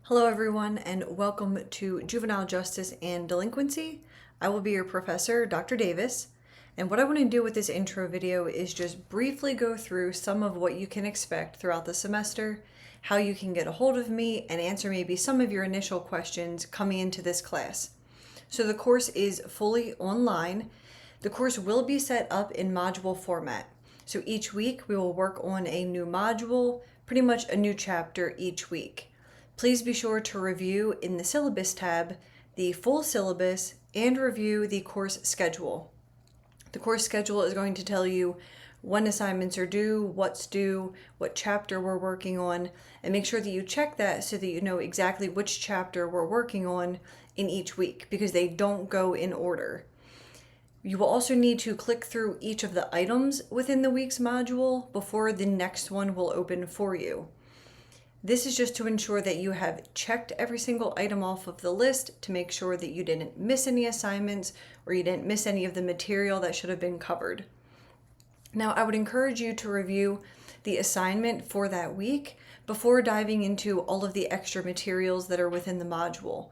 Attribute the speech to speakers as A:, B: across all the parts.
A: Hello everyone and welcome to Juvenile Justice and Delinquency. I will be your professor, Dr. Davis, and what I want to do with this intro video is just briefly go through some of what you can expect throughout the semester, how you can get a hold of me, and answer maybe some of your initial questions coming into this class. So the course is fully online. The course will be set up in module format. So each week we will work on a new module, pretty much a new chapter each week. Please be sure to review in the syllabus tab the full syllabus and review the course schedule. The course schedule is going to tell you when assignments are due, what's due, what chapter we're working on, and make sure that you check that so that you know exactly which chapter we're working on in each week because they don't go in order. You will also need to click through each of the items within the week's module before the next one will open for you. This is just to ensure that you have checked every single item off of the list to make sure that you didn't miss any assignments or you didn't miss any of the material that should have been covered. Now, I would encourage you to review the assignment for that week before diving into all of the extra materials that are within the module.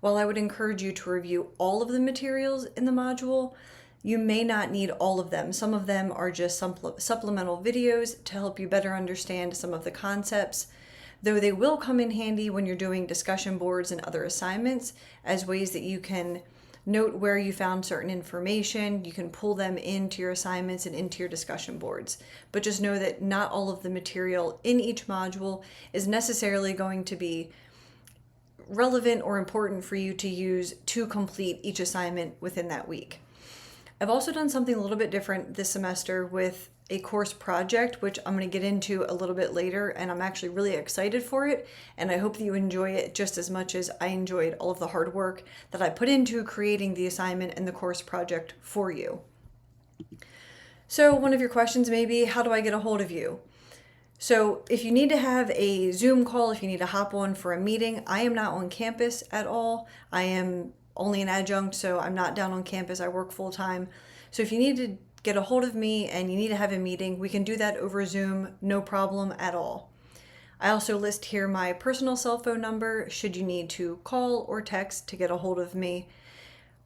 A: While I would encourage you to review all of the materials in the module, you may not need all of them. Some of them are just supplemental videos to help you better understand some of the concepts, though they will come in handy when you're doing discussion boards and other assignments as ways that you can note where you found certain information. You can pull them into your assignments and into your discussion boards. But just know that not all of the material in each module is necessarily going to be relevant or important for you to use to complete each assignment within that week. I've also done something a little bit different this semester with a course project, which I'm going to get into a little bit later, and I'm actually really excited for it, and I hope that you enjoy it just as much as I enjoyed all of the hard work that I put into creating the assignment and the course project for you. So one of your questions may be, how do I get a hold of you? So if you need to have a Zoom call, if you need to hop on for a meeting, I am not on campus at all. I am only an adjunct, so I'm not down on campus. I work full time. So if you need to get a hold of me and you need to have a meeting, we can do that over Zoom, no problem at all. I also list here my personal cell phone number should you need to call or text to get a hold of me.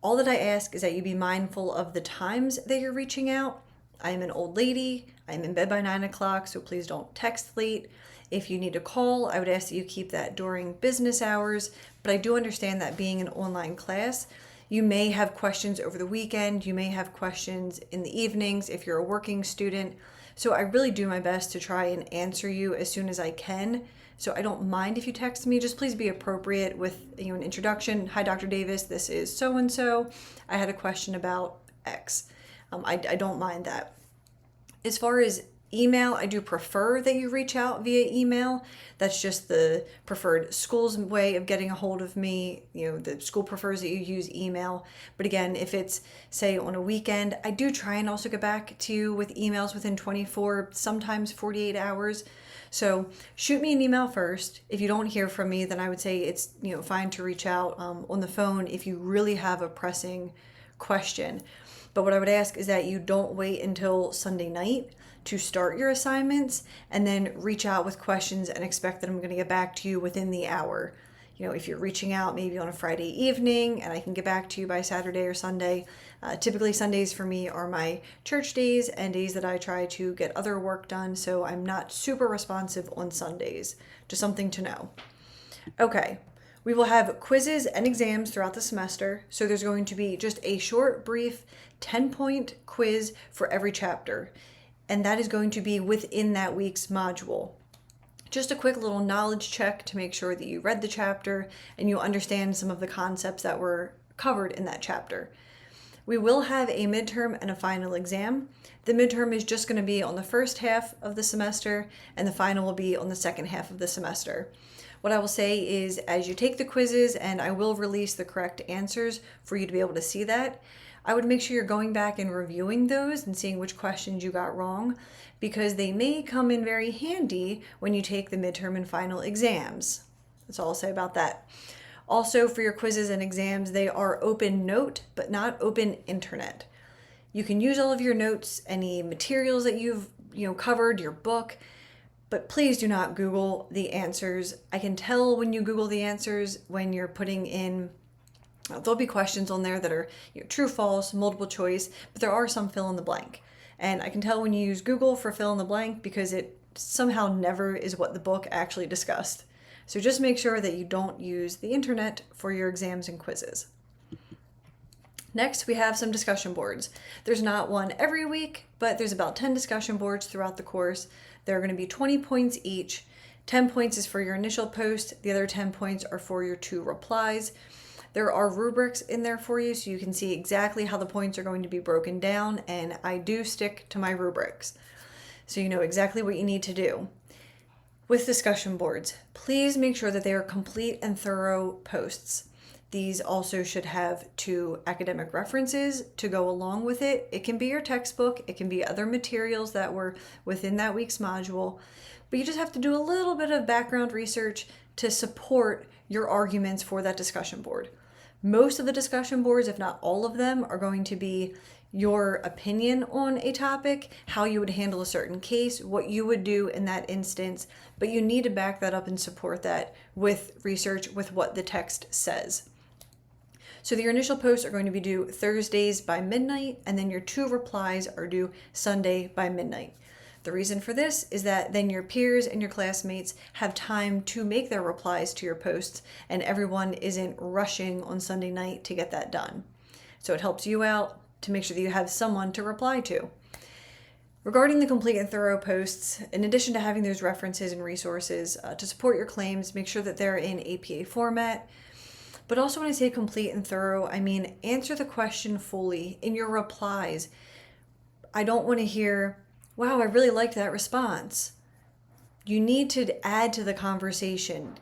A: All that I ask is that you be mindful of the times that you're reaching out. I am an old lady. I'm in bed by 9 o'clock, so please don't text late. If you need to call, I would ask that you keep that during business hours, but I do understand that being an online class, you may have questions over the weekend, you may have questions in the evenings if you're a working student. So I really do my best to try and answer you as soon as I can. So I don't mind if you text me, just please be appropriate with an introduction. Hi, Dr. Davis, this is so-and-so. I had a question about X. I don't mind that. As far as email, I do prefer that you reach out via email. That's just the preferred school's way of getting a hold of me. The school prefers that you use email. But again, if it's, say, on a weekend, I do try and also get back to you with emails within 24, sometimes 48 hours. So shoot me an email first. If you don't hear from me, then I would say it's fine to reach out on the phone if you really have a pressing question. But what I would ask is that you don't wait until Sunday night to start your assignments and then reach out with questions and expect that I'm going to get back to you within the hour. If you're reaching out maybe on a Friday evening and I can get back to you by Saturday or Sunday, typically Sundays for me are my church days and days that I try to get other work done, so I'm not super responsive on Sundays. Just something to know. Okay. We will have quizzes and exams throughout the semester, so there's going to be just a short, brief 10-point quiz for every chapter, and that is going to be within that week's module. Just a quick little knowledge check to make sure that you read the chapter and you understand some of the concepts that were covered in that chapter. We will have a midterm and a final exam. The midterm is just going to be on the first half of the semester, and the final will be on the second half of the semester. What I will say is, as you take the quizzes, and I will release the correct answers for you to be able to see that, I would make sure you're going back and reviewing those and seeing which questions you got wrong, because they may come in very handy when you take the midterm and final exams. That's all I'll say about that. Also, for your quizzes and exams, they are open note, but not open internet. You can use all of your notes, any materials that you've covered, your book, But please do not Google the answers. I can tell when you Google the answers when you're putting in, there'll be questions on there that are true, false, multiple choice, but there are some fill in the blank. And I can tell when you use Google for fill in the blank because it somehow never is what the book actually discussed. So just make sure that you don't use the internet for your exams and quizzes. Next, we have some discussion boards. There's not one every week, but there's about 10 discussion boards throughout the course. There are going to be 20 points each. 10 points is for your initial post. The other 10 points are for your 2 replies. There are rubrics in there for you so you can see exactly how the points are going to be broken down, and I do stick to my rubrics. So you know exactly what you need to do. With discussion boards, please make sure that they are complete and thorough posts. These also should have 2 academic references to go along with it. It can be your textbook, it can be other materials that were within that week's module, but you just have to do a little bit of background research to support your arguments for that discussion board. Most of the discussion boards, if not all of them, are going to be your opinion on a topic, how you would handle a certain case, what you would do in that instance, but you need to back that up and support that with research with what the text says. So your initial posts are going to be due Thursdays by midnight, and then your 2 replies are due Sunday by midnight. The reason for this is that then your peers and your classmates have time to make their replies to your posts, and everyone isn't rushing on Sunday night to get that done. So it helps you out to make sure that you have someone to reply to. Regarding the complete and thorough posts, in addition to having those references and resources to support your claims, make sure that they're in APA format. But also when I say complete and thorough, I mean answer the question fully in your replies. I don't want to hear, wow, I really liked that response. You need to add to the conversation.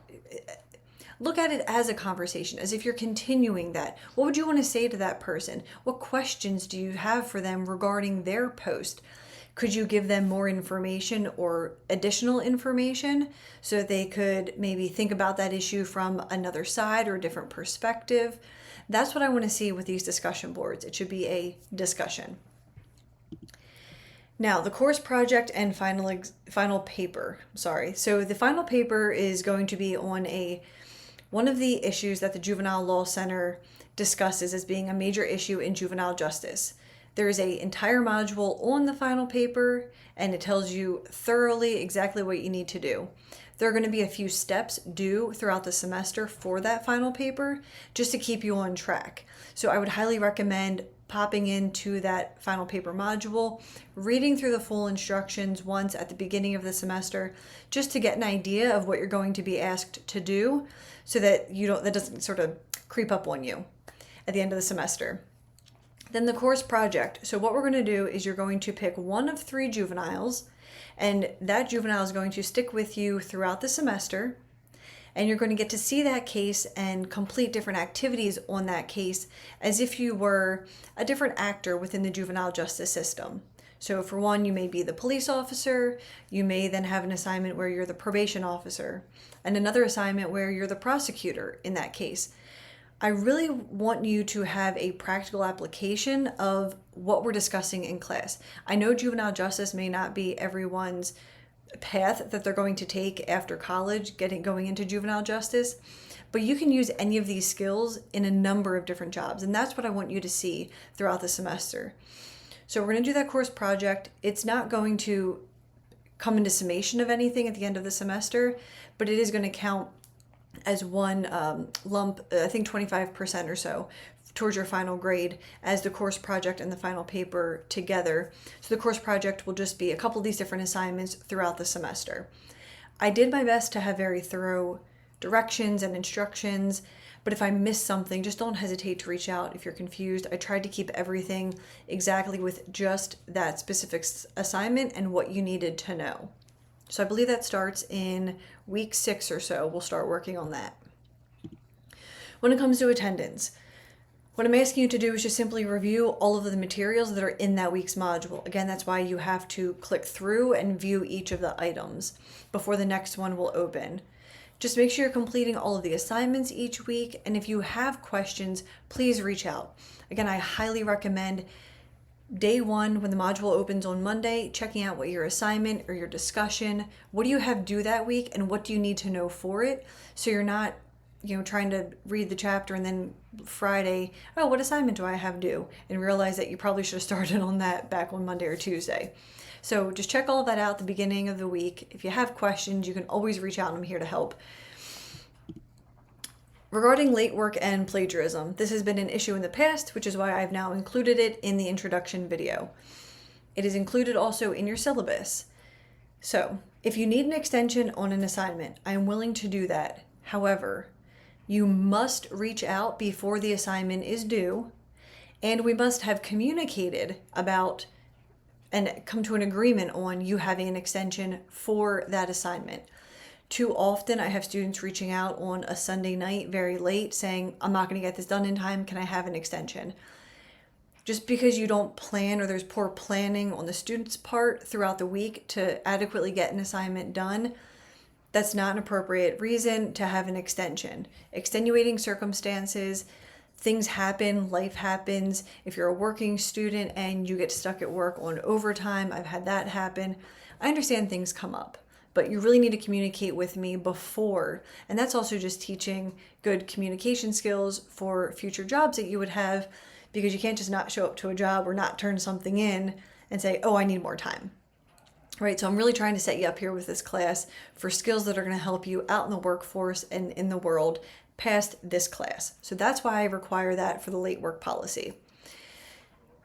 A: Look at it as a conversation, as if you're continuing that. What would you want to say to that person? What questions do you have for them regarding their post? Could you give them more information or additional information so that they could maybe think about that issue from another side or a different perspective? That's what I want to see with these discussion boards. It should be a discussion. Now, the course project and final paper. So the final paper is going to be on one of the issues that the Juvenile Law Center discusses as being a major issue in juvenile justice. There is an entire module on the final paper, and it tells you thoroughly exactly what you need to do. There are going to be a few steps due throughout the semester for that final paper, just to keep you on track. So I would highly recommend popping into that final paper module, reading through the full instructions once at the beginning of the semester, just to get an idea of what you're going to be asked to do, so that that doesn't sort of creep up on you at the end of the semester. Then the course project. So what we're going to do is you're going to pick one of 3 juveniles, and that juvenile is going to stick with you throughout the semester, and you're going to get to see that case and complete different activities on that case as if you were a different actor within the juvenile justice system. So for one, you may be the police officer, you may then have an assignment where you're the probation officer, and another assignment where you're the prosecutor in that case. I really want you to have a practical application of what we're discussing in class. I know juvenile justice may not be everyone's path that they're going to take after college, going into juvenile justice, but you can use any of these skills in a number of different jobs, and that's what I want you to see throughout the semester. So we're going to do that course project. It's not going to come into summation of anything at the end of the semester, but it is going to count as one lump, I think 25% or so, towards your final grade as the course project and the final paper together. So the course project will just be a couple of these different assignments throughout the semester. I did my best to have very thorough directions and instructions, but if I missed something, just don't hesitate to reach out if you're confused. I tried to keep everything exactly with just that specific assignment and what you needed to know. So I believe that starts in week 6 or so. We'll start working on that. When it comes to attendance, what I'm asking you to do is just simply review all of the materials that are in that week's module. Again, that's why you have to click through and view each of the items before the next one will open. Just make sure you're completing all of the assignments each week, and if you have questions, please reach out. Again, I highly recommend Day one, when the module opens on Monday, checking out what your assignment or your discussion, what do you have due that week and what do you need to know for it? So you're not, trying to read the chapter and then Friday, oh, what assignment do I have due? And realize that you probably should have started on that back on Monday or Tuesday. So just check all of that out at the beginning of the week. If you have questions, you can always reach out and I'm here to help. Regarding late work and plagiarism, this has been an issue in the past, which is why I've now included it in the introduction video. It is included also in your syllabus. So if you need an extension on an assignment, I am willing to do that. However, you must reach out before the assignment is due, and we must have communicated about and come to an agreement on you having an extension for that assignment. Too often I have students reaching out on a Sunday night very late saying, I'm not going to get this done in time, can I have an extension? Just because you don't plan or there's poor planning on the student's part throughout the week to adequately get an assignment done, that's not an appropriate reason to have an extension. Extenuating circumstances, things happen, life happens. If you're a working student and you get stuck at work on overtime, I've had that happen. I understand things come up, but you really need to communicate with me before. And that's also just teaching good communication skills for future jobs that you would have, because you can't just not show up to a job or not turn something in and say, oh, I need more time. Right, so I'm really trying to set you up here with this class for skills that are going to help you out in the workforce and in the world past this class. So that's why I require that for the late work policy.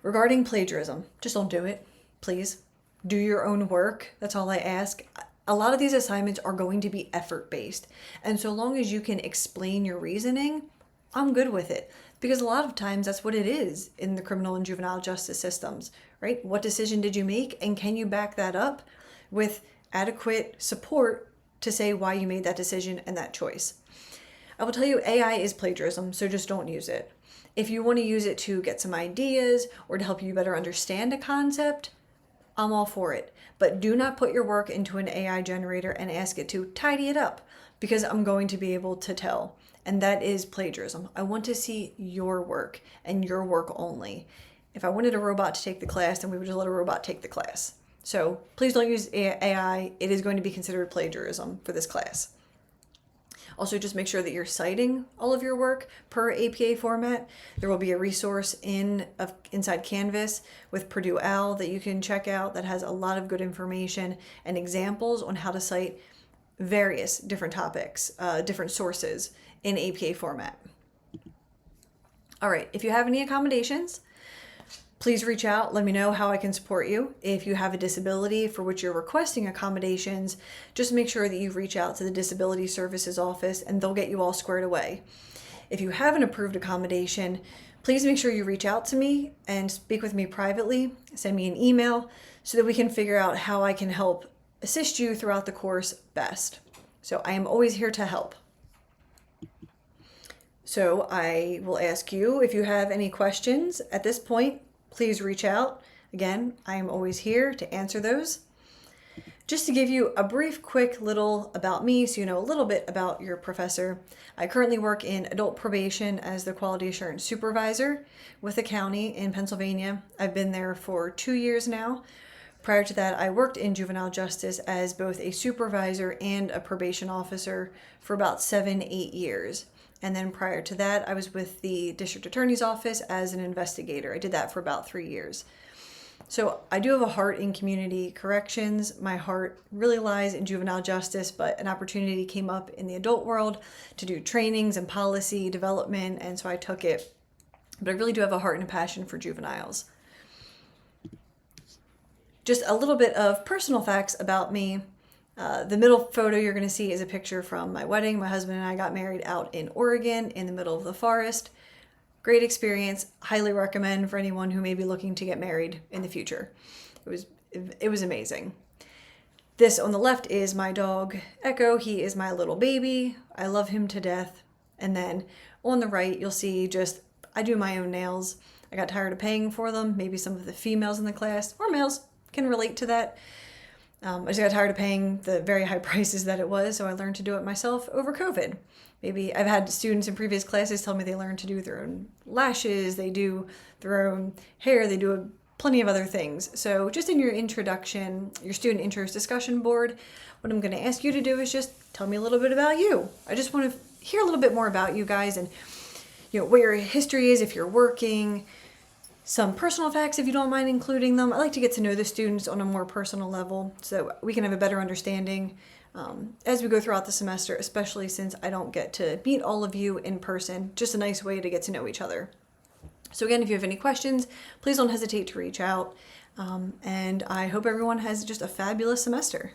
A: Regarding plagiarism, just don't do it, please. Do your own work. That's all I ask. A lot of these assignments are going to be effort-based. And so long as you can explain your reasoning, I'm good with it. Because a lot of times that's what it is in the criminal and juvenile justice systems, right? What decision did you make? And can you back that up with adequate support to say why you made that decision and that choice? I will tell you AI is plagiarism, so just don't use it. If you want to use it to get some ideas or to help you better understand a concept, I'm all for it. But do not put your work into an AI generator and ask it to tidy it up, because I'm going to be able to tell. And that is plagiarism. I want to see your work and your work only. If I wanted a robot to take the class, then we would just let a robot take the class. So please don't use AI. It is going to be considered plagiarism for this class. Also, just make sure that you're citing all of your work per APA format. There will be a resource inside Canvas with Purdue OWL that you can check out that has a lot of good information and examples on how to cite various different topics, different sources in APA format. All right, if you have any accommodations, please reach out. Let me know how I can support you. If you have a disability for which you're requesting accommodations, just make sure that you reach out to the Disability Services Office and they'll get you all squared away. If you have an approved accommodation, please make sure you reach out to me and speak with me privately. Send me an email so that we can figure out how I can help assist you throughout the course best. So I am always here to help. So I will ask you if you have any questions at this point, please reach out. Again, I am always here to answer those. Just to give you a brief, quick little about me so you know a little bit about your professor. I currently work in adult probation as the quality assurance supervisor with the county in Pennsylvania. I've been there for 2 years now. Prior to that, I worked in juvenile justice as both a supervisor and a probation officer for about 7-8 years. And then prior to that, I was with the district attorney's office as an investigator. I did that for about 3 years. So I do have a heart in community corrections. My heart really lies in juvenile justice, but an opportunity came up in the adult world to do trainings and policy development, and so I took it. But I really do have a heart and a passion for juveniles. Just a little bit of personal facts about me. The middle photo you're going to see is a picture from my wedding. My husband and I got married out in Oregon in the middle of the forest. Great experience. Highly recommend for anyone who may be looking to get married in the future. It was amazing. This on the left is my dog, Echo. He is my little baby. I love him to death. And then on the right, you'll see I do my own nails. I got tired of paying for them. Maybe some of the females in the class or males can relate to that. I just got tired of paying the very high prices that it was, so I learned to do it myself over COVID. Maybe I've had students in previous classes tell me they learned to do their own lashes, they do their own hair, they do plenty of other things. So just in your introduction, your student interest discussion board, what I'm going to ask you to do is just tell me a little bit about you. I just want to hear a little bit more about you guys and what your history is if you're working, some personal facts if you don't mind including them. I like to get to know the students on a more personal level so we can have a better understanding as we go throughout the semester, especially since I don't get to meet all of you in person. Just a nice way to get to know each other. So again, if you have any questions, please don't hesitate to reach out. And I hope everyone has just a fabulous semester.